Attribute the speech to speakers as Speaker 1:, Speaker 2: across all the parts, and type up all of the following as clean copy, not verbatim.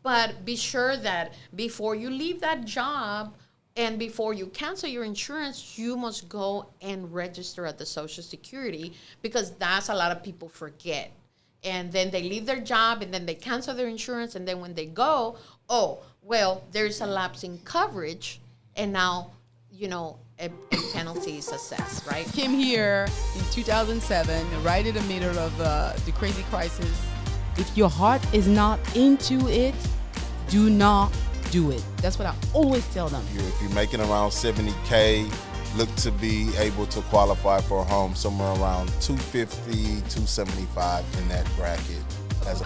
Speaker 1: But be sure that before you leave that job and before you cancel your insurance, you must go and register at the Social Security, because that's a lot of people forget. And then they leave their job and then they cancel their insurance. And then when they go, oh, well, there's a lapse in coverage. And now, a penalty is assessed, right?
Speaker 2: Came here in 2007, right in the middle of the crazy crisis. If your heart is not into it, do not do it. That's what I always tell them.
Speaker 3: If you're making around $70K, look to be able to qualify for a home somewhere around $250, $275 in that bracket.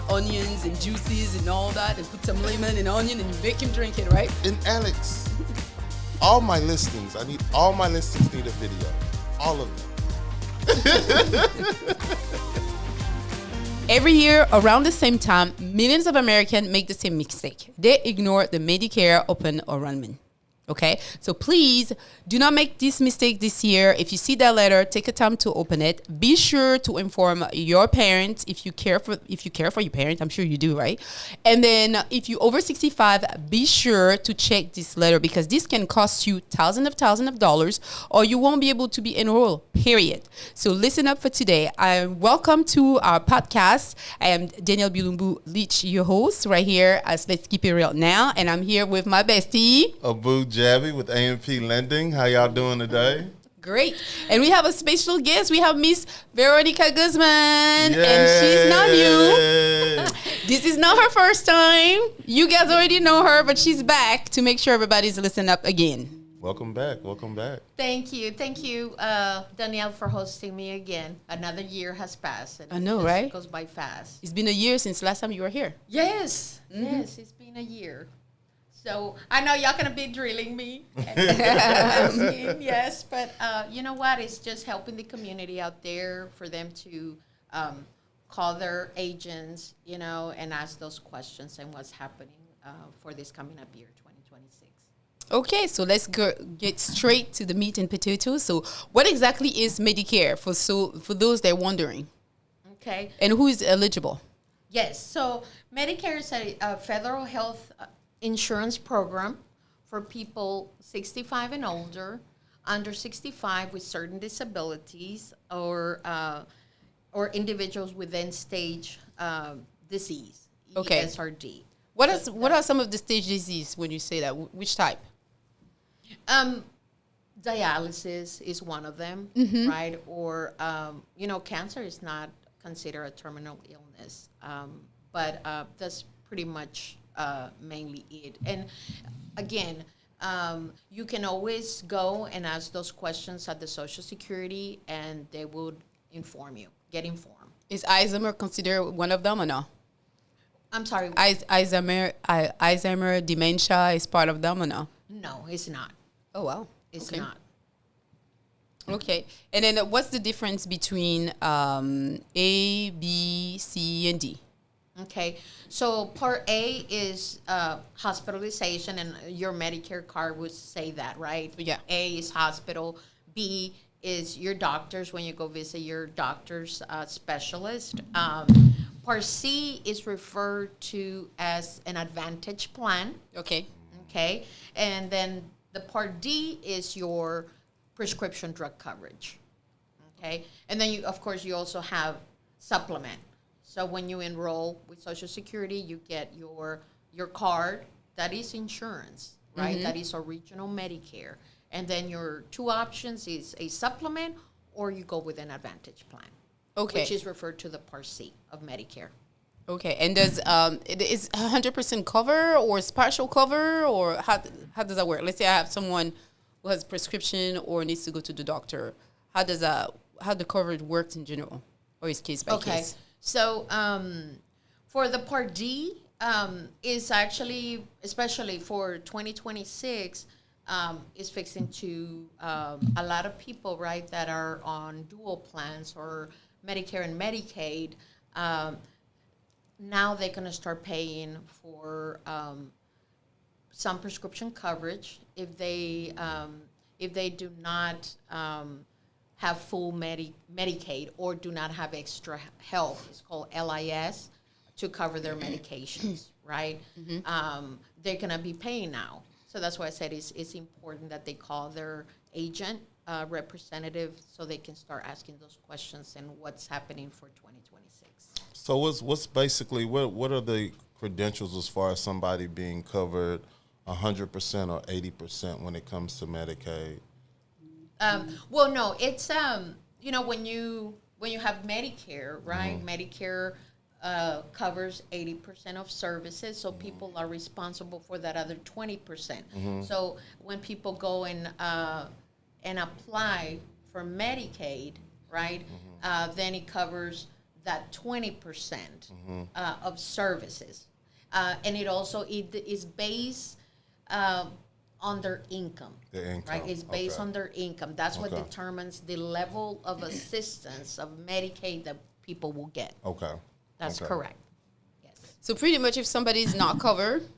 Speaker 2: Onions and juices and all that, and put some lemon and onion and you make him drink it, right?
Speaker 3: And Alex, all my listings need a video. All of them.
Speaker 2: Every year, around the same time, millions of Americans make the same mistake. They ignore the Medicare open enrollment. Okay, so please do not make this mistake this year. If you see that letter, take a time to open it. Be sure to inform your parents if you care for your parents. I'm sure you do, right? And then if you're over 65, be sure to check this letter, because this can cost you thousands of dollars, or you won't be able to be enrolled. Period. So listen up for today. Welcome to our podcast. I am Danielle Bilumbu, your host right here as Let's Keep It Real Now, and I'm here with my bestie,
Speaker 3: Abu Jabi with AMP Lending. How y'all doing today?
Speaker 2: Great. And we have a special guest. We have Miss Veronica Guzman. Yay. And she's not new. This is not her first time. You guys already know her, but she's back to make sure everybody's listening up again.
Speaker 3: Welcome back.
Speaker 1: Thank you, Danielle, for hosting me again. Another year has passed. And
Speaker 2: I know, right?
Speaker 1: It goes by fast.
Speaker 2: It's been a year since last time you were here.
Speaker 1: Yes, yes, it's been a year. So I know y'all gonna be drilling me. Yes, but you know what? It's just helping the community out there for them to call their agents, and ask those questions and what's happening for this coming up year, 2026.
Speaker 2: Okay, so let's get straight to the meat and potatoes. So what exactly is Medicare for those that are wondering?
Speaker 1: Okay.
Speaker 2: And who is eligible?
Speaker 1: Yes, so Medicare is a federal health insurance program for people 65 and older, under 65 with certain disabilities, or individuals with end-stage disease,
Speaker 2: okay.
Speaker 1: ESRD.
Speaker 2: What are some of the stage disease when you say that? Which type?
Speaker 1: Dialysis is one of them, right? Or, cancer is not considered a terminal illness, but that's pretty much mainly it. And again, you can always go and ask those questions at the Social Security, and they would get informed.
Speaker 2: Is Alzheimer considered one of them or no?
Speaker 1: I'm sorry.
Speaker 2: Alzheimer, dementia is part of them or no?
Speaker 1: No, it's not.
Speaker 2: Oh, wow.
Speaker 1: It's
Speaker 2: okay.
Speaker 1: not.
Speaker 2: Okay. And then what's the difference between A, B, C, and D?
Speaker 1: Okay, so Part A is hospitalization, and your Medicare card would say that, right?
Speaker 2: Yeah.
Speaker 1: A is hospital. B is your doctors when you go visit your doctor's specialist. Part C is referred to as an Advantage plan.
Speaker 2: Okay.
Speaker 1: Okay, and then the Part D is your prescription drug coverage. Okay, and then you also have supplement. So when you enroll with Social Security, you get your card. That is insurance, right? That is original Medicare. And then your two options is a supplement, or you go with an Advantage plan.
Speaker 2: Okay.
Speaker 1: Which is referred to the Part C of Medicare.
Speaker 2: Okay. And does it is 100% cover or is partial cover, or how does that work? Let's say I have someone who has prescription or needs to go to the doctor. How the coverage works in general, or is case by case?
Speaker 1: So for the Part D, is actually, especially for 2026, is fixing to a lot of people, right, that are on dual plans or Medicare and Medicaid. Now they're going to start paying for some prescription coverage if they do not have full Medicaid or do not have extra help. It's called LIS to cover their medications, right? They're going to be paying now. So that's why I said it's important that they call their agent representative so they can start asking those questions and what's happening for 2026.
Speaker 3: So what's basically, what are the credentials as far as somebody being covered 100% or 80% when it comes to Medicaid?
Speaker 1: Well, no, it's when you have Medicare, right? Medicare covers 80% of services, so people are responsible for that other 20%. So when people go and apply for Medicaid, right, then it covers that 20% of services, and it also is based on their income.
Speaker 3: The income,
Speaker 1: right? It's based on their income. That's what determines the level of assistance of Medicaid that people will get.
Speaker 3: Okay.
Speaker 1: That's correct. Yes.
Speaker 2: So pretty much if somebody is not covered,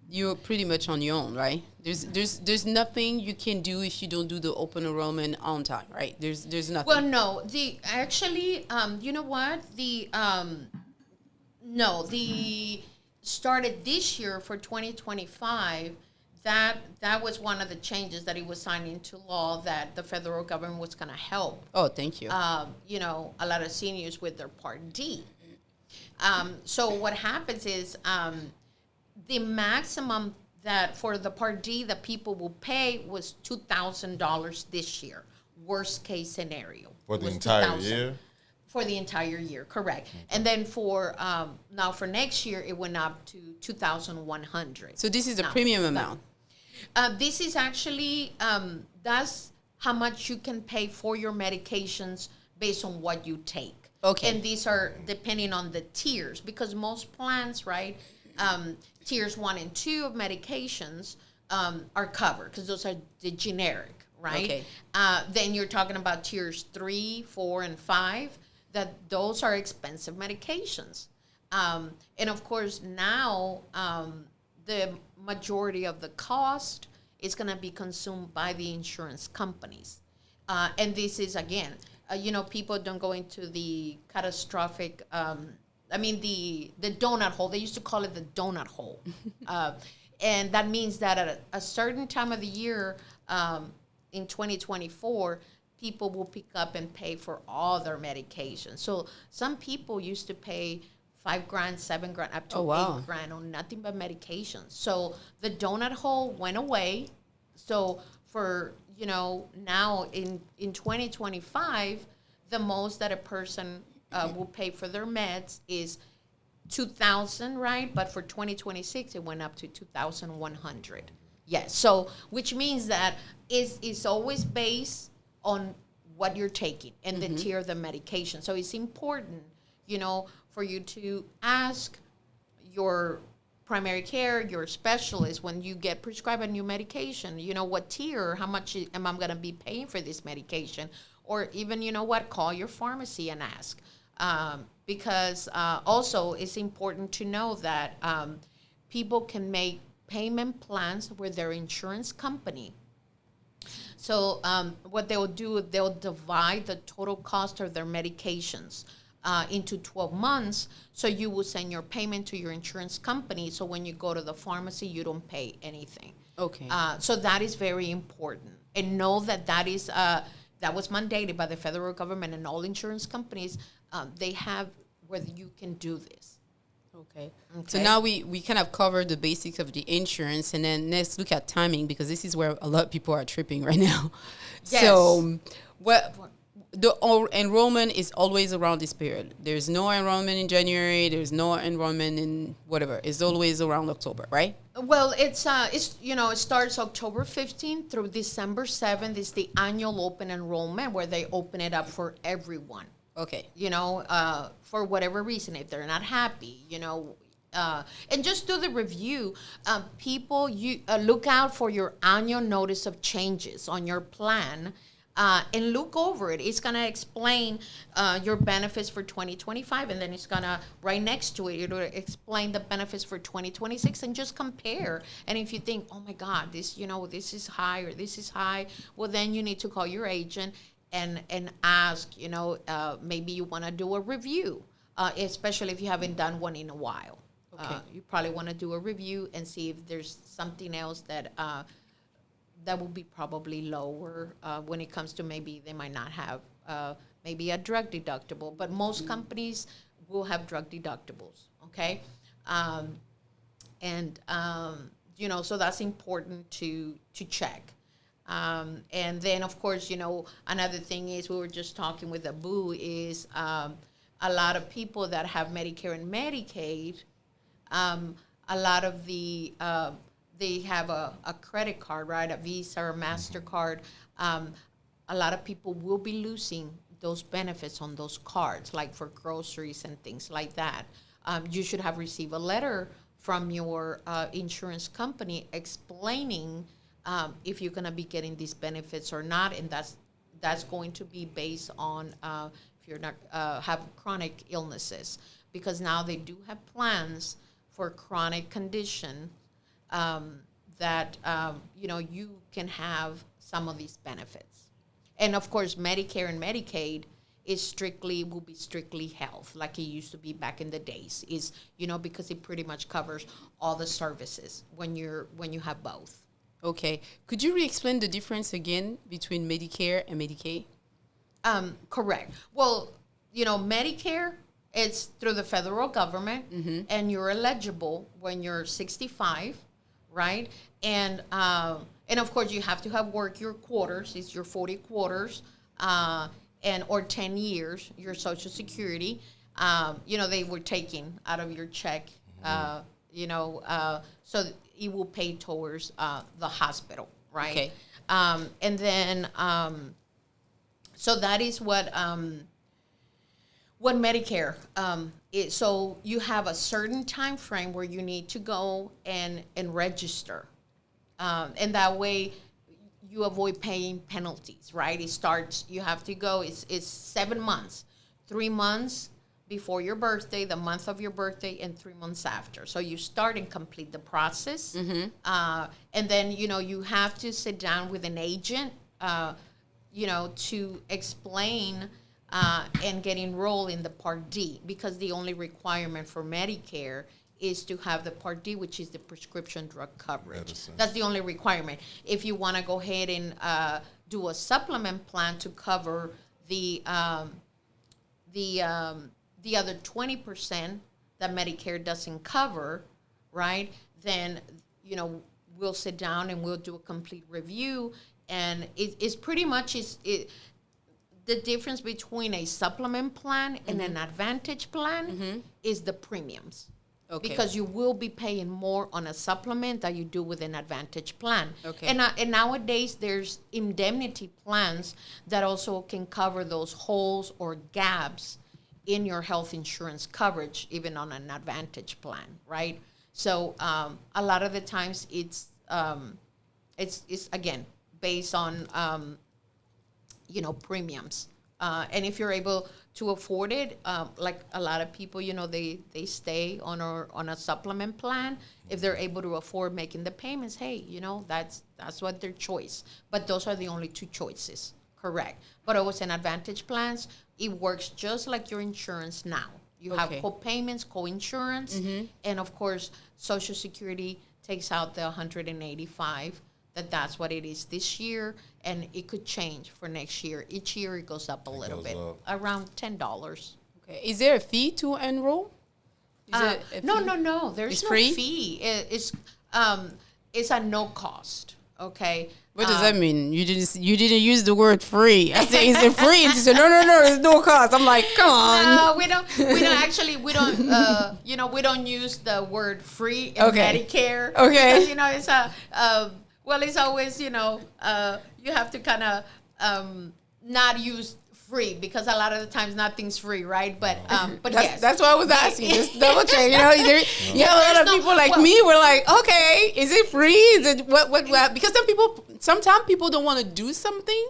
Speaker 2: you're pretty much on your own, right? There's nothing you can do if you don't do the open enrollment on time, right? There's nothing.
Speaker 1: Well, no. You know what? The started this year for 2025. That was one of the changes that it was signed into law that the federal government was going to help.
Speaker 2: Oh, thank you.
Speaker 1: A lot of seniors with their Part D. So what happens is the maximum that for the Part D that people will pay was $2,000 this year. Worst case scenario.
Speaker 3: For the
Speaker 1: was
Speaker 3: entire
Speaker 1: 2,000.
Speaker 3: year?
Speaker 1: For the entire year, correct. And then for next year, it went up to $2,100.
Speaker 2: So this is the premium amount.
Speaker 1: This is actually, that's how much you can pay for your medications based on what you take.
Speaker 2: Okay.
Speaker 1: And these are depending on the tiers, because most plans, right, tiers 1 and 2 of medications are covered, because those are the generic, right?
Speaker 2: Okay.
Speaker 1: Then you're talking about tiers 3, 4, and 5, that those are expensive medications. And of course, now the majority of the cost is going to be consumed by the insurance companies. And this is, again, people don't go into the catastrophic, the donut hole. They used to call it the donut hole. And that means that at a certain time of the year, in 2024, people will pick up and pay for all their medications. So some people used to pay $5,000, $7,000, up to $8,000 on nothing but medications. So the donut hole went away. So for, now in 2025, the most that a person will pay for their meds is $2,000, right? But for 2026, it went up to $2,100. Yes. So which means that it's always based on what you're taking and the tier of the medication. So it's important, for you to ask your primary care, your specialist, when you get prescribed a new medication, what tier, how much am I going to be paying for this medication? Or even, call your pharmacy and ask. Because also it's important to know that people can make payment plans with their insurance company. So what they'll do, they'll divide the total cost of their medications into 12 months. So you will send your payment to your insurance company. So when you go to the pharmacy, you don't pay anything.
Speaker 2: Okay.
Speaker 1: So that is very important. And know that is that was mandated by the federal government, and all insurance companies, they have where you can do this.
Speaker 2: Okay. So now we kind of covered the basics of the insurance, and then let's look at timing, because this is where a lot of people are tripping right now.
Speaker 1: Yes.
Speaker 2: So the enrollment is always around this period. There's no enrollment in January. There's no enrollment in whatever. It's always around October, right?
Speaker 1: Well, it starts October 15th through December 7th. Is the annual open enrollment, where they open it up for everyone.
Speaker 2: Okay.
Speaker 1: For whatever reason, if they're not happy, and just do the review. People, look out for your annual notice of changes on your plan, and look over it. It's going to explain your benefits for 2025, and then it's going to, right next to it, it'll explain the benefits for 2026, and just compare. And if you think, oh my God, this is high or this is high, well, then you need to call your agent and ask, maybe you want to do a review, especially if you haven't done one in a while.
Speaker 2: Okay.
Speaker 1: You probably want to do a review and see if there's something else that that will be probably lower when it comes to maybe they might not have maybe a drug deductible, but most companies will have drug deductibles, okay? You know, so that's important to check. And then, of course, you know, another thing is we were just talking with Abu is a lot of people that have Medicare and Medicaid, a lot of the they have a credit card, right, a Visa or MasterCard. A lot of people will be losing those benefits on those cards, like for groceries and things like that. You should have received a letter from your insurance company explaining if you're going to be getting these benefits or not, and that's going to be based on if you're not have chronic illnesses, because now they do have plans for chronic condition that you know, you can have some of these benefits. And of course, Medicare and Medicaid will be strictly health, like it used to be back in the days, is, you know, because it pretty much covers all the services when you have both.
Speaker 2: Okay. Could you re-explain the difference again between Medicare and Medicaid?
Speaker 1: Correct. Well, you know, Medicare, it's through the federal government, and you're eligible when you're 65, right? And of course, you have to have worked your quarters. It's your 40 quarters, or 10 years, your Social Security. You know, they were taking out of your check, you know, so it will pay towards the hospital, right?
Speaker 2: Okay.
Speaker 1: And then, so that is what Medicare is. So you have a certain time frame where you need to go and register, and that way you avoid paying penalties, right? It starts, you have to go, it's 7 months, 3 months before your birthday, the month of your birthday, and 3 months after. So you start and complete the process. And then, you know, you have to sit down with an agent, you know, to explain and get enrolled in the Part D, because the only requirement for Medicare is to have the Part D, which is the prescription drug coverage.
Speaker 3: Medicine.
Speaker 1: That's the only requirement. If you want to go ahead and do a supplement plan to cover the other 20% that Medicare doesn't cover, right? Then, you know, we'll sit down and we'll do a complete review, and it's pretty much the difference between a supplement plan and an advantage plan is the premiums.
Speaker 2: Okay.
Speaker 1: Because you will be paying more on a supplement than you do with an advantage plan.
Speaker 2: Okay.
Speaker 1: And nowadays there's indemnity plans that also can cover those holes or gaps in your health insurance coverage, even on an advantage plan, right? So a lot of the times it's again based on you know, premiums. And if you're able to afford it, like a lot of people, you know, they stay on a supplement plan. If they're able to afford making the payments, hey, you know, that's what their choice. But those are the only two choices, correct? But always in advantage plans, it works just like your insurance now. You have co-payments, co-insurance, and of course, Social Security takes out the $185. That's what it is this year, and it could change for next year. Each year it goes up a little bit, around $10.
Speaker 2: Okay. Is there a fee to enroll?
Speaker 1: No. There's
Speaker 2: It's
Speaker 1: no
Speaker 2: free?
Speaker 1: fee. It's a no cost. Okay.
Speaker 2: What does that mean? You didn't use the word free. I said, is it free? And she said, no, it's no cost. I'm like, come on.
Speaker 1: No, we don't you know, we don't use the word free in Medicare.
Speaker 2: Okay.
Speaker 1: Because, you know, it's it's always, you know, you have to kind of not use free, because a lot of the times nothing's free, right? But yes.
Speaker 2: That's what I was asking. Just double check. You know, you have a lot of people like me. We're like, okay, is it free? Is it what? Because sometimes people don't want to do something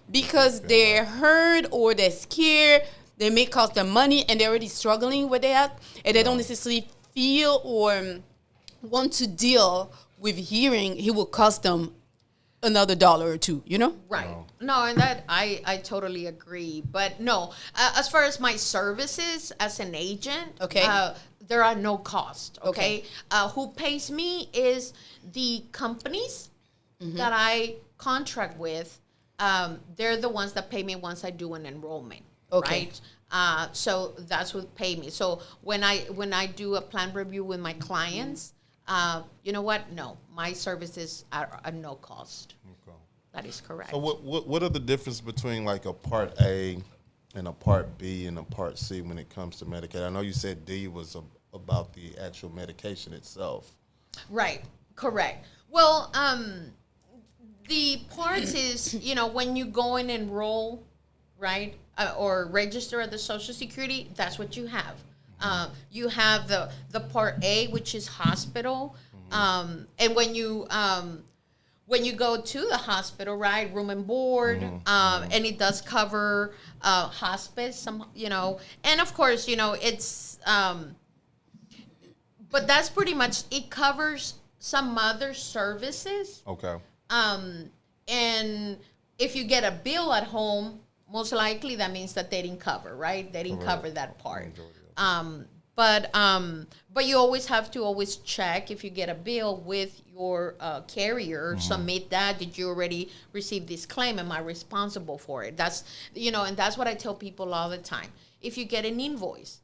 Speaker 2: because they're hurt or they're scared. They may cost them money and they're already struggling with that, and they don't necessarily feel or want to deal with hearing it will cost them another dollar or two, you know?
Speaker 1: Right. No, and that I totally agree. But no, as far as my services as an agent,
Speaker 2: Okay.
Speaker 1: There are no cost.
Speaker 2: Okay.
Speaker 1: Who pays me is the companies that I contract with. They're the ones that pay me once I do an enrollment.
Speaker 2: Okay.
Speaker 1: Right. So that's what pay me. So when I do a plan review with my clients, you know what? No, my services are no cost.
Speaker 3: Okay.
Speaker 1: That is correct.
Speaker 3: So what are the difference between like a Part A and a Part B and a Part C when it comes to Medicaid? I know you said D was about the actual medication itself.
Speaker 1: Right. Correct. Well, the parts is, when you go and enroll, right, or register at the Social Security, that's what you have. You have the Part A, which is hospital, and when you go to the hospital, right, room and board, and it does cover hospice, and of course, it's, but that's pretty much, it covers some other services.
Speaker 3: Okay.
Speaker 1: And if you get a bill at home, most likely that means that they didn't cover, right? They didn't cover that part. But you always have to always check if you get a bill with your carrier, submit that. Did you already receive this claim? Am I responsible for it? That's, and that's what I tell people all the time. If you get an invoice,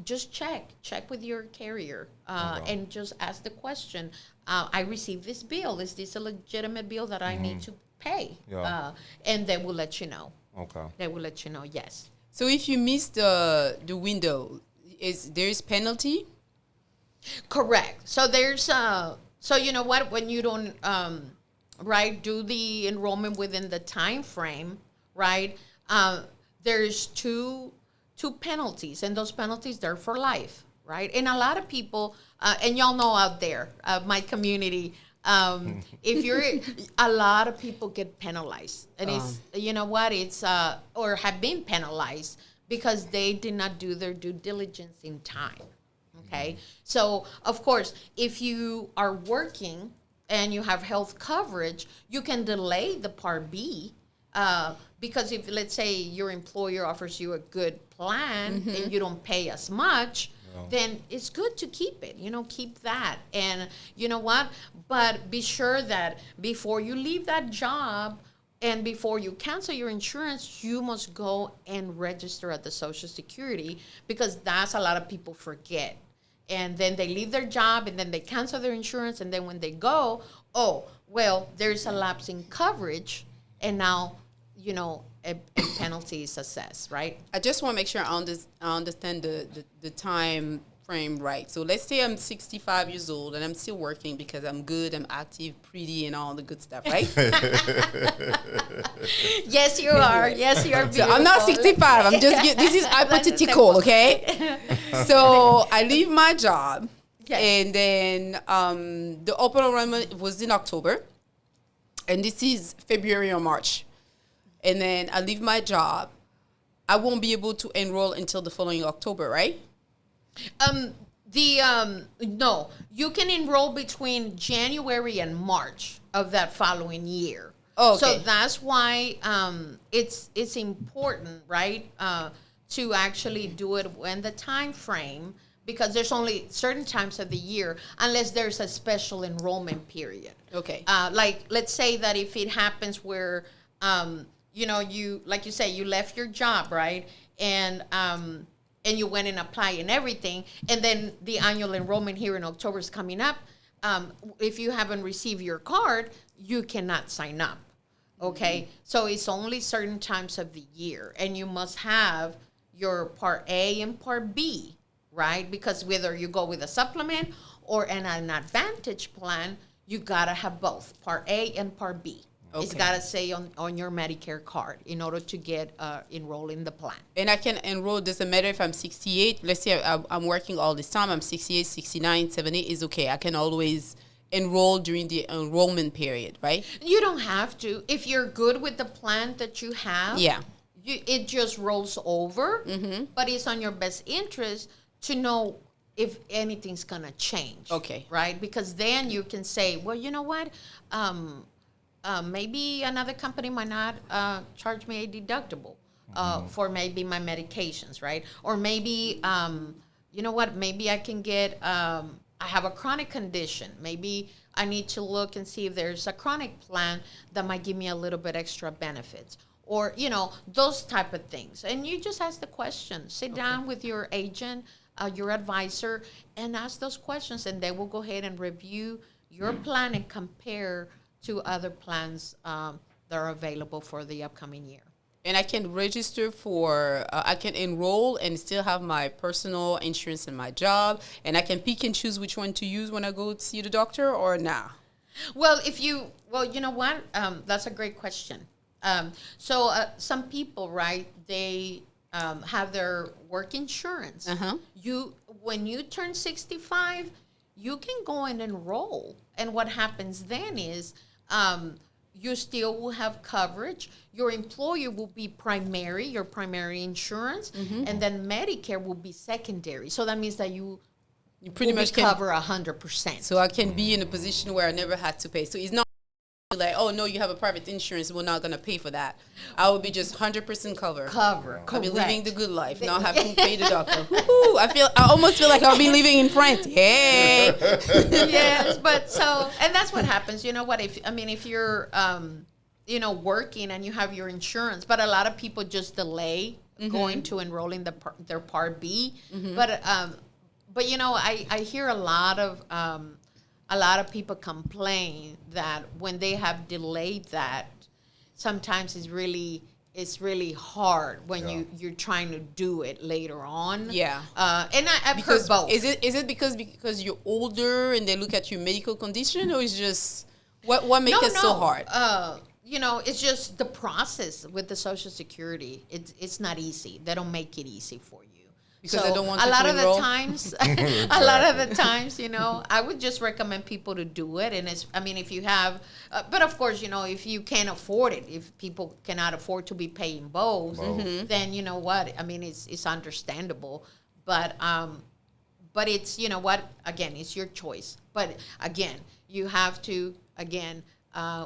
Speaker 1: just check with your carrier and just ask the question. I received this bill. Is this a legitimate bill that I need to pay?
Speaker 3: Yeah.
Speaker 1: And they will let you know.
Speaker 3: Okay.
Speaker 1: They will let you know, yes.
Speaker 2: So if you miss the window, there is penalty?
Speaker 1: Correct. So there's so you know what, when you don't do the enrollment within the time frame, right? There's two penalties, and those penalties, they're for life, right? And a lot of people, and y'all know out there, my community, if you're, a lot of people get penalized, and it's, you know what, it's or have been penalized because they did not do their due diligence in time. Okay, so of course, if you are working and you have health coverage, you can delay the Part B, because if, let's say, your employer offers you a good plan and you don't pay as much, then it's good to keep it, keep that. And you know what? But be sure that before you leave that job and before you cancel your insurance, you must go and register at the Social Security, because that's a lot of people forget. And then they leave their job and then they cancel their insurance. And then when they go, oh, well, there's a lapse in coverage. And now, a penalty is assessed, right?
Speaker 2: I just want to make sure I understand the time frame right. So let's say I'm 65 years old and I'm still working because I'm good, I'm active, pretty, and all the good stuff, right?
Speaker 1: Yes, you are. Yes, you are beautiful.
Speaker 2: So I'm not 65. I'm just this is hypothetical, okay? So I leave my job, and then the open enrollment was in October, and this is February or March. And then I leave my job. I won't be able to enroll until the following October, right?
Speaker 1: No, you can enroll between January and March of that following year.
Speaker 2: Oh, okay.
Speaker 1: So that's why it's important, right, to actually do it when the time frame, because there's only certain times of the year, unless there's a special enrollment period.
Speaker 2: Okay.
Speaker 1: Like, let's say that if it happens where you, like you say, you left your job, right? And you went and applied and everything, and then the annual enrollment here in October is coming up. If you haven't received your card, you cannot sign up, okay? So it's only certain times of the year, and you must have your Part A and Part B, right? Because whether you go with a supplement or an advantage plan, you gotta have both, Part A and Part B. Okay. It's got to say on your Medicare card in order to get enrolled in the plan.
Speaker 2: And I can enroll, doesn't matter if I'm 68. Let's say I'm working all this time. I'm 68, 69, 78 is okay. I can always enroll during the enrollment period, right?
Speaker 1: You don't have to. If you're good with the plan that you have, it just rolls over. But it's on your best interest to know if anything's going to change.
Speaker 2: Okay.
Speaker 1: Right? Because then you can say, well, you know what? maybe another company might not charge me a deductible for maybe my medications, right? Or maybe, you know what, maybe I can get, I have a chronic condition. Maybe I need to look and see if there's a chronic plan that might give me a little bit extra benefits. Or, you know, those type of things. And you just ask the question. Sit down with your agent, your advisor, and ask those questions, and they will go ahead and review your plan and compare to other plans that are available for the upcoming year.
Speaker 2: And I can register for, I can enroll and still have my personal insurance in my job, and I can pick and choose which one to use when I go see the doctor, or nah?
Speaker 1: Well, you know what? That's a great question. So some people, right, they have their work insurance. When you turn 65, you can go and enroll. And what happens then is you still will have coverage. Your employer will be your primary insurance, and then Medicare will be secondary. So that means that you pretty much cover 100%.
Speaker 2: So I can be in a position where I never had to pay. So it's not like, oh no, you have a private insurance, we're not gonna pay for that. I will be just 100% covered. I'll be living the good life, not having to pay the doctor. Woo-hoo, I almost feel like I'll be living in France. Hey.
Speaker 1: Yes, but and that's what happens. You know what? If you're you know, working and you have your insurance, but a lot of people just delay going to enrolling their Part B. But you know, I hear a lot of people complain that when they have delayed that, sometimes it's really hard when you're trying to do it later on.
Speaker 2: Yeah.
Speaker 1: And I've heard both.
Speaker 2: Is it because you're older and they look at your medical condition, or is just what makes it so hard?
Speaker 1: You know, it's just the process with the Social Security. It's not easy. They don't make it easy for you.
Speaker 2: Because I don't want
Speaker 1: a lot of
Speaker 2: enroll.
Speaker 1: the times, a lot of the times, you know, I would just recommend people to do it. And if you have, but of course, you know, if you can't afford it, if people cannot afford to be paying both, then you know what, it's understandable. But it's, you know what, again, it's your choice. But again, you have to,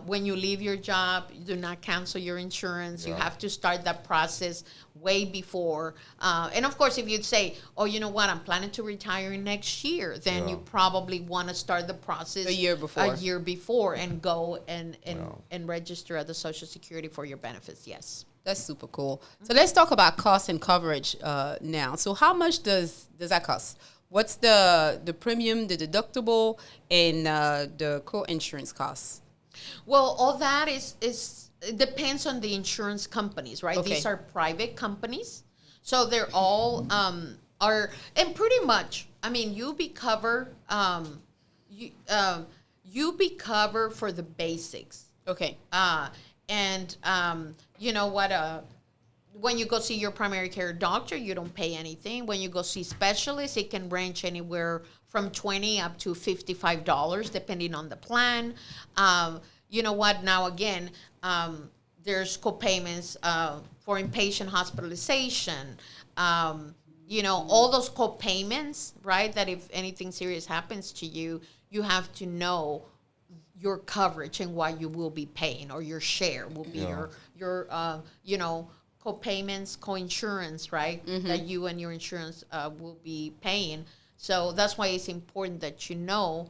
Speaker 1: when you leave your job, you do not cancel your insurance. You have to start that process way before. And of course, if you'd say, oh, you know what, I'm planning to retire next year, then you probably want to start the process
Speaker 2: a year before
Speaker 1: and go and register at the Social Security for your benefits. Yes.
Speaker 2: That's super cool. So let's talk about cost and coverage now. So how much does that cost? What's the premium, the deductible, and the co-insurance costs?
Speaker 1: Well, all that it depends on the insurance companies, right?
Speaker 2: Okay.
Speaker 1: These are private companies. So they're all and pretty much, you'll be covered, you'll be covered for the basics.
Speaker 2: Okay.
Speaker 1: You know what, when you go see your primary care doctor, you don't pay anything. When you go see specialists, it can range anywhere from $20 up to $55, depending on the plan. You know what? Now, again, there's co-payments for inpatient hospitalization. You know, all those co-payments, right? That if anything serious happens to you, you have to know your coverage and what you will be paying, or your share will be your you know, co-payments, co-insurance, right? That you and your insurance will be paying. So that's why it's important that you know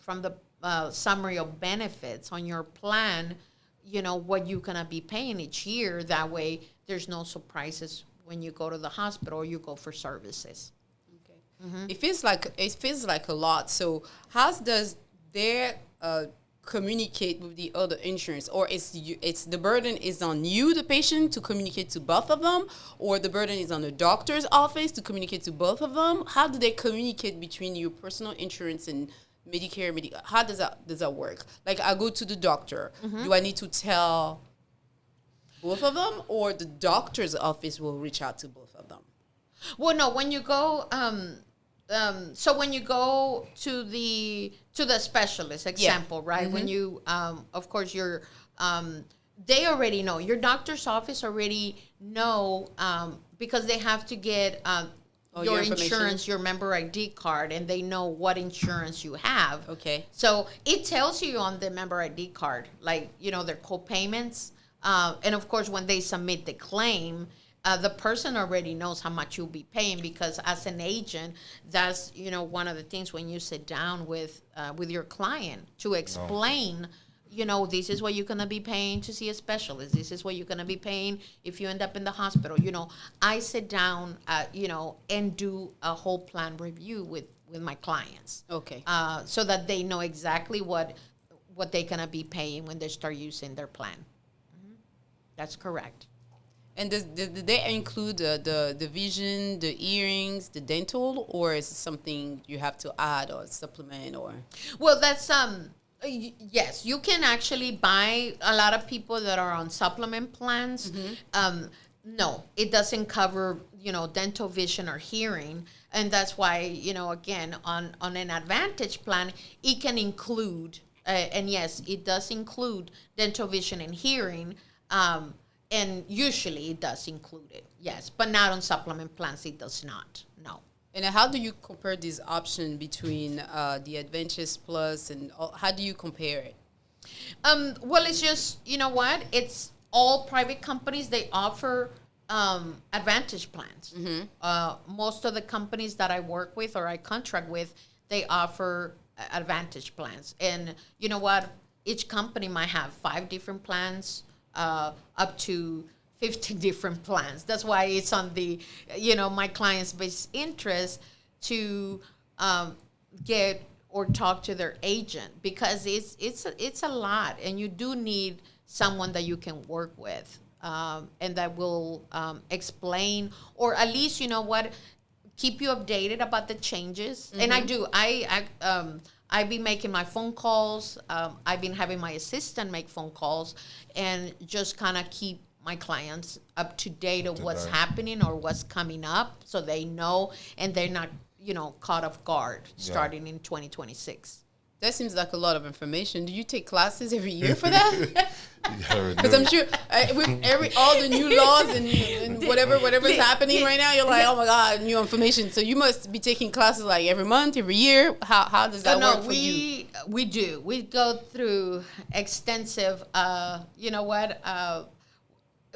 Speaker 1: from the summary of benefits on your plan, you know, what you're going to be paying each year. That way there's no surprises when you go to the hospital or you go for services. Okay.
Speaker 2: It feels like a lot. So how does their communicate with the other insurance, or it's the burden is on you, the patient, to communicate to both of them, or the burden is on the doctor's office to communicate to both of them? How do they communicate between your personal insurance and Medicare? How does that work? Like, I go to the doctor. Do I need to tell both of them, or the doctor's office will reach out to both of them?
Speaker 1: Well, no, when you go so when you go to the specialist example, right? When you of course you're they already know, your doctor's office already know, because they have to get your
Speaker 2: information.
Speaker 1: insurance, your member ID card, and they know what insurance you have.
Speaker 2: Okay.
Speaker 1: So it tells you on the member ID card, like, their co-payments. And of course, when they submit the claim, the person already knows how much you'll be paying, because as an agent, that's, one of the things when you sit down with your client to explain, this is what you're going to be paying to see a specialist. This is what you're going to be paying if you end up in the hospital. I sit down, and do a whole plan review with my clients.
Speaker 2: Okay.
Speaker 1: So that they know exactly what they're going to be paying when they start using their plan. Mm-hmm. That's correct.
Speaker 2: And did they include the vision, the earrings, the dental, or is it something you have to add or supplement or?
Speaker 1: Well, that's yes, you can actually buy. A lot of people that are on supplement plans. Mm-hmm. No, it doesn't cover dental, vision, or hearing, and that's why again on an Advantage plan it can include and yes, it does include dental, vision, and hearing. And usually it does include it, yes, but not on supplement plans. It does not. No.
Speaker 2: And how do you compare this option between the Advantage Plus and how do you compare it?
Speaker 1: Well, it's just it's all private companies. They offer Advantage plans. Mm-hmm. Most of the companies that I work with or I contract with, they offer Advantage plans. And you know what? Each company might have 5 different plans. Up to 50 different plans. That's why it's on the, my client's best interest to get or talk to their agent, because it's a lot, and you do need someone that you can work with and that will explain, or at least keep you updated about the changes. Mm-hmm. And I do. I've been making my phone calls. I've been having my assistant make phone calls and just kind of keep my clients up to date of what's happening or what's coming up, so they know and they're not, caught off guard starting in 2026.
Speaker 2: That seems like a lot of information. Do you take classes every year for that? Because I'm sure with all the new laws and whatever's happening right now, you're like, oh my God, new information. So you must be taking classes like every month, every year. How does that work for you?
Speaker 1: We do. We go through extensive,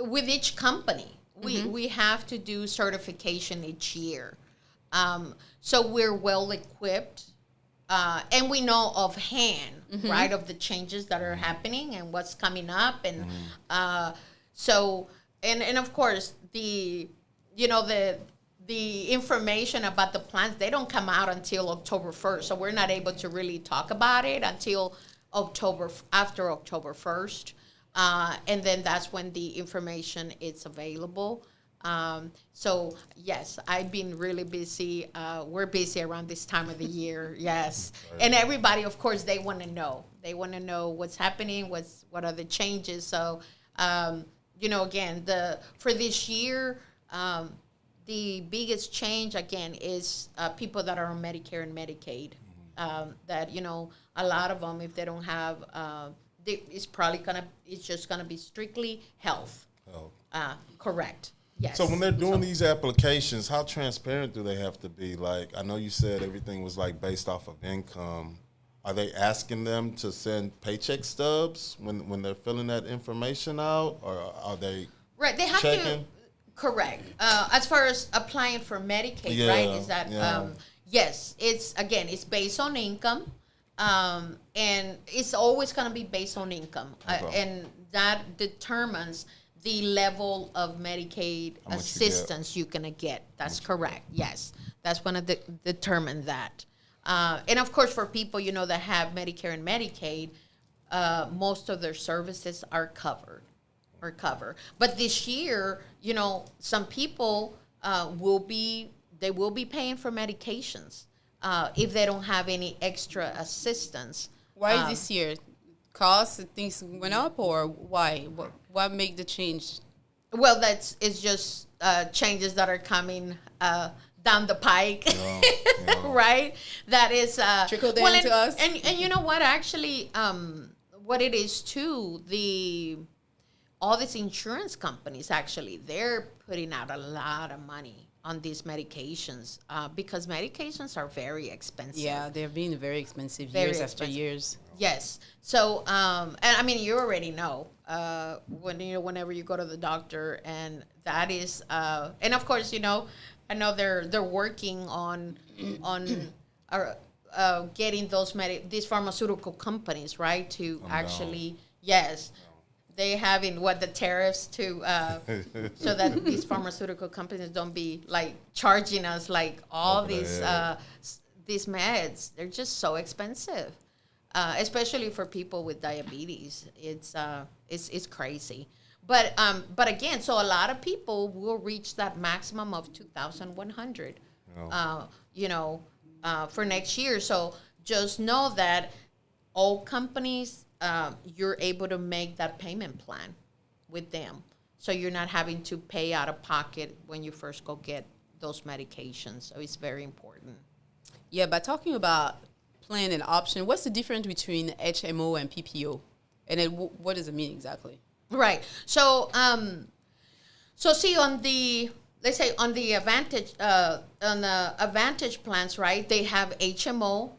Speaker 1: with each company. Mm-hmm. We have to do certification each year. So we're well equipped. And we know offhand, mm-hmm. right, of the changes that are happening and what's coming up. And and of course, the information about the plans, they don't come out until October 1st. So we're not able to really talk about it until after October 1st. And then that's when the information is available. So yes, I've been really busy. We're busy around this time of the year. Yes. Right. And everybody, of course, they want to know. They want to know what's happening, what are the changes. So, again, for this year, the biggest change again is people that are on Medicare and Medicaid. That, a lot of them, if they don't have, it's just gonna be strictly health. Oh. Correct. Yes.
Speaker 3: So when they're doing these applications, how transparent do they have to be? Like, I know you said everything was like based off of income. Are they asking them to send paycheck stubs when they're filling that information out, or are they
Speaker 1: They have
Speaker 3: checking?
Speaker 1: To. Correct. As far as applying for Medicaid, right? Is that yes? It's based on income, and it's always going to be based on income, and that determines the level of Medicaid assistance you're going to get. That's correct. Yes. That's going to determine that. And of course, for people, that have Medicare and Medicaid, most of their services are covered. But this year, some people will be paying for medications if they don't have any extra assistance.
Speaker 2: Why this year? Costs, things went up, or why? What make the change?
Speaker 1: Well, it's just changes that are coming down the pike, right? That is
Speaker 2: trickle down to us.
Speaker 1: And you know what? Actually, what it is too, all these insurance companies actually, they're putting out a lot of money on these medications because medications are very expensive.
Speaker 2: Yeah, they're being very expensive
Speaker 1: Very
Speaker 2: years
Speaker 1: expensive.
Speaker 2: after years.
Speaker 1: Yes. So, and I mean, you already know whenever you go to the doctor, and that is, and of course, I know they're working on getting these pharmaceutical companies, right, to
Speaker 3: Come
Speaker 1: actually yes. They having the tariffs to so that these pharmaceutical companies don't be like charging us like all
Speaker 3: Over the
Speaker 1: these
Speaker 3: head.
Speaker 1: these meds. They're just so expensive, especially for people with diabetes. It's crazy. But again, so a lot of people will reach that maximum of 2,100. For next year. So just know that all companies, you're able to make that payment plan with them. So you're not having to pay out of pocket when you first go get those medications. So it's very important.
Speaker 2: Yeah, but talking about plan and option, what's the difference between HMO and PPO? And then what does it mean exactly?
Speaker 1: Right. So, so see let's say on the Advantage plans, right? They have HMO.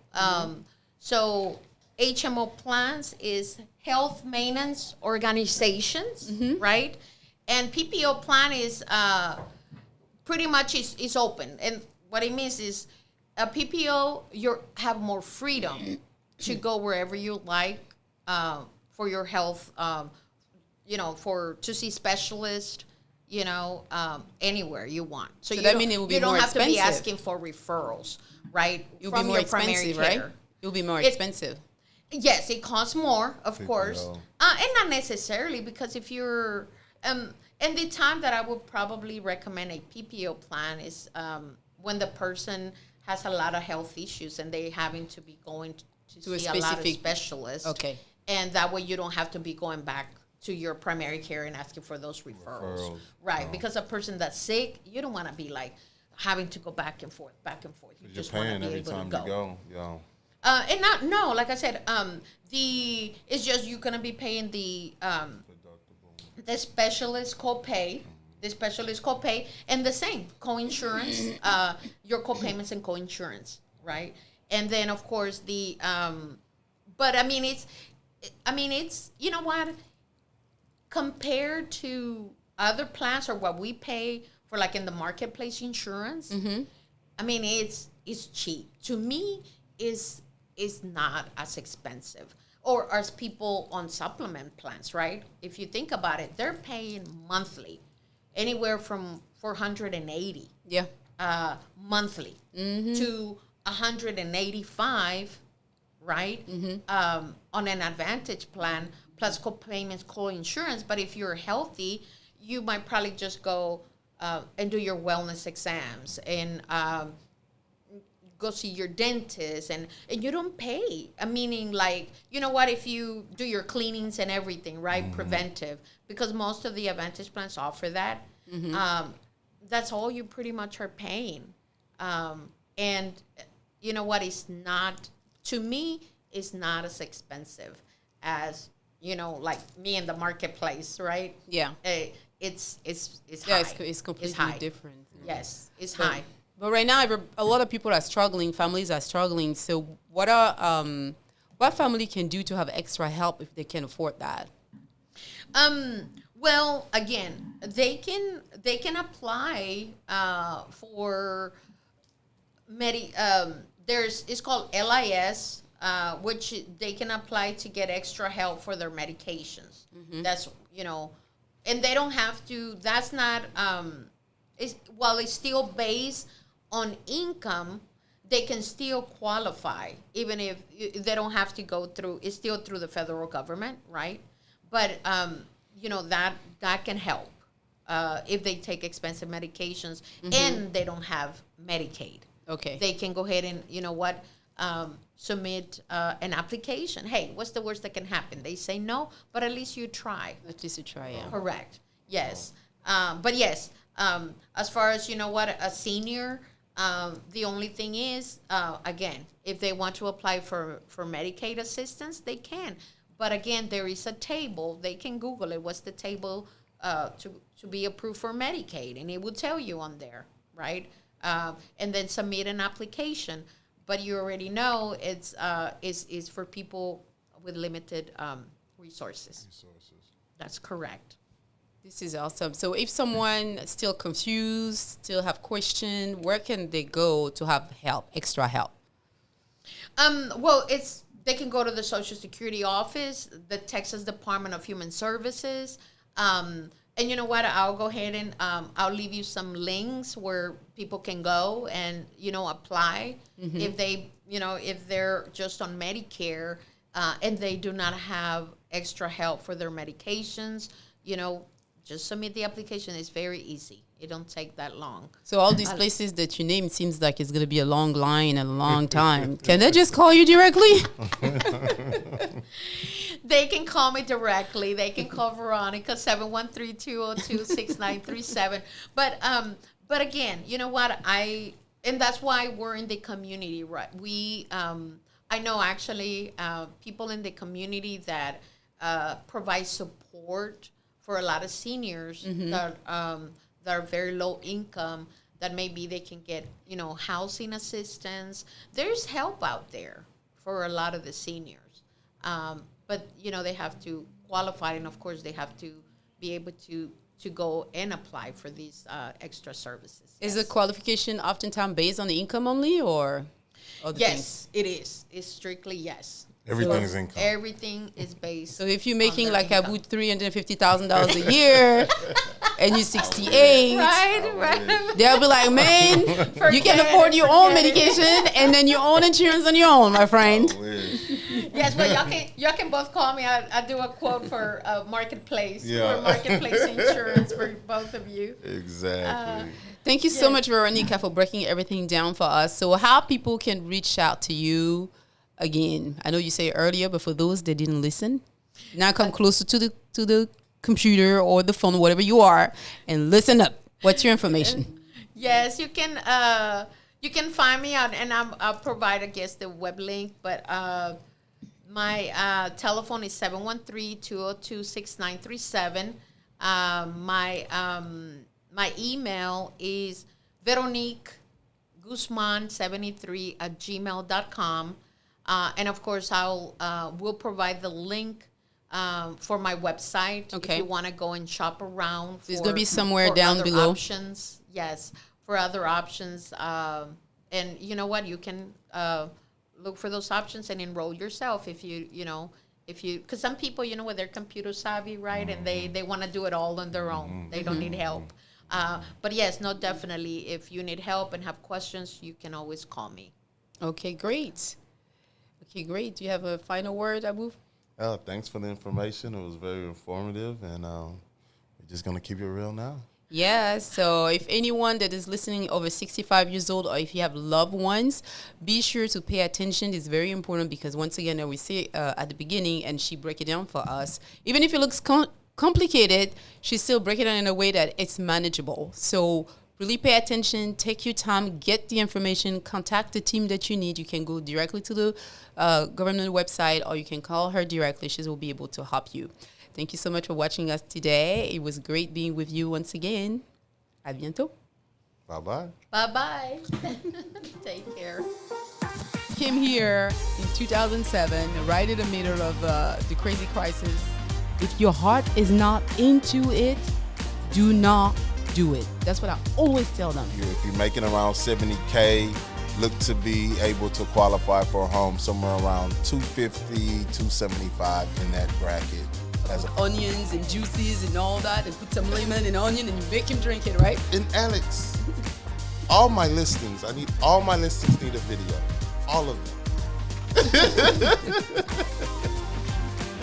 Speaker 1: So HMO plans is health maintenance organizations, right? And PPO plan is pretty much is open. And what it means is a PPO, you have more freedom to go wherever you like for your health, to see specialists, anywhere you want. So
Speaker 2: that means it will be
Speaker 1: you don't
Speaker 2: more
Speaker 1: have to be
Speaker 2: expensive.
Speaker 1: asking for referrals, right?
Speaker 2: It'll be more expensive, right? It'll be more expensive.
Speaker 1: Yes, it costs more, of
Speaker 3: PPO.
Speaker 1: course, and not necessarily because if you're and the time that I would probably recommend a PPO plan is when the person has a lot of health issues and they having to be going to see a lot of specialists.
Speaker 2: Okay.
Speaker 1: And that way you don't have to be going back to your primary care and asking for those referrals. Right, because a person that's sick, you don't want to be like having to go back and forth. You
Speaker 3: You're
Speaker 1: just want to
Speaker 3: paying
Speaker 1: be
Speaker 3: every
Speaker 1: able
Speaker 3: time
Speaker 1: to
Speaker 3: you go. Yeah.
Speaker 1: like I said, it's just you're gonna be paying the specialist copay, and the same co-insurance, your co-payments and co-insurance, right? And then of course but I mean it's you know what, compared to other plans or what we pay for like in the marketplace insurance, I mean it's cheap. To me, is not as expensive. Or as people on supplement plans, right? If you think about it, they're paying monthly, anywhere from $480 monthly to $185, right? On an Advantage plan, plus co-payments, co-insurance. But if you're healthy, you might probably just go and do your wellness exams and go see your dentist, and you don't pay. Meaning, like, you know what, if you do your cleanings and everything, right, preventive, because most of the Advantage plans offer that, that's all you pretty much are paying. And you know what, it's not, to me, it's not as expensive as, like me in the marketplace, right?
Speaker 2: Yeah.
Speaker 1: It's
Speaker 2: Yeah,
Speaker 1: high.
Speaker 2: it's completely
Speaker 1: high.
Speaker 2: different.
Speaker 1: Yes, it's high.
Speaker 2: But right now, a lot of people are struggling. Families are struggling. So, what family can do to have extra help if they can afford that?
Speaker 1: Well, again, they can apply for it's called LIS, which they can apply to get extra help for their medications. That's and they don't have to. That's not it's still based on income. They can still qualify, even if they don't have to go through. It's still through the federal government, right? But that can help if they take expensive medications and they don't have Medicaid.
Speaker 2: Okay.
Speaker 1: They can go ahead and submit an application. Hey, what's the worst that can happen? They say no, but at least you try.
Speaker 2: At least you try, yeah.
Speaker 1: Correct. Yes. But yes, as far as a senior. The only thing is, again, if they want to apply for Medicaid assistance, they can. But again, there is a table. They can Google it. What's the table to be approved for Medicaid? And it will tell you on there, right? And then submit an application. But you already know it's is for people with limited resources. That's correct.
Speaker 2: This is awesome. So if someone still confused, still have question, where can they go to have help, extra help?
Speaker 1: Well, they can go to the Social Security office, the Texas Department of Human Services. And you know what? I'll go ahead and I'll leave you some links where people can go and, apply. If they, if they're just on Medicare and they do not have extra help for their medications, just submit the application. It's very easy. It don't take that long.
Speaker 2: So all these places that you name, it seems like it's going to be a long line and a long time. Can they just call you directly?
Speaker 1: They can call me directly. They can call Veronica, 713-202-6937. But again, you know what? And that's why we're in the community, right? I know actually people in the community that provide support for a lot of seniors that are very low income, that maybe they can get, housing assistance. There's help out there for a lot of the seniors. But, they have to qualify, and of course they have to be able to go and apply for these extra services.
Speaker 2: Is the qualification oftentimes based on the income only, or other things?
Speaker 1: It is. It's strictly yes.
Speaker 3: Everything is income.
Speaker 1: Everything is based.
Speaker 2: So if you're making like
Speaker 1: income.
Speaker 2: about $350,000 a year and you're 68,
Speaker 1: right.
Speaker 2: they'll be like, man, you can afford your own medication and then your own insurance on your own, my friend.
Speaker 1: Yes, well, y'all can both call me. I do a quote for Marketplace. For Marketplace insurance for both of you.
Speaker 3: Exactly.
Speaker 2: Thank you so much, Veronica, for breaking everything down for us. So how people can reach out to you? Again, I know you said earlier, but for those that didn't listen, now come closer to the computer or the phone, whatever you are, and listen up. What's your information?
Speaker 1: Yes, you can find me on, and I'll provide, I guess, the web link. But my telephone is 713-202-6937. My email is Veronique Guzman73@gmail.com. And of course, we'll provide the link for my website if you want to go and shop around.
Speaker 2: It's going to be somewhere down below.
Speaker 1: Options, yes, for other options. And you know what? You can look for those options and enroll yourself if you because some people, with their computer savvy, right? And they want to do it all on their own. They don't need help. But yes, no, definitely. If you need help and have questions, you can always call me.
Speaker 2: Okay, great. Do you have a final word, Abu?
Speaker 3: Thanks for the information. It was very informative, and we're just going to keep it real now.
Speaker 2: Yeah, so if anyone that is listening over 65 years old, or if you have loved ones, be sure to pay attention. It's very important because, once again, we say at the beginning, and she break it down for us, even if it looks complicated, she still break it down in a way that it's manageable. So really pay attention, take your time, get the information, contact the team that you need. You can go directly to the government website, or you can call her directly. She will be able to help you. Thank you so much for watching us today. It was great being with you once again. À bientôt.
Speaker 3: Bye-bye.
Speaker 1: Bye-bye. Take care.
Speaker 2: Came here in 2007, right in the middle of the crazy crisis. If your heart is not into it, do not do it. That's what I always tell them.
Speaker 3: If you're making around $70K, look to be able to qualify for a home somewhere around $250, $275 in that bracket.
Speaker 2: Onions and juices and all that, and put some lemon and onion, and you make him drink it, right?
Speaker 3: And Alex, all my listings need a video. All of them.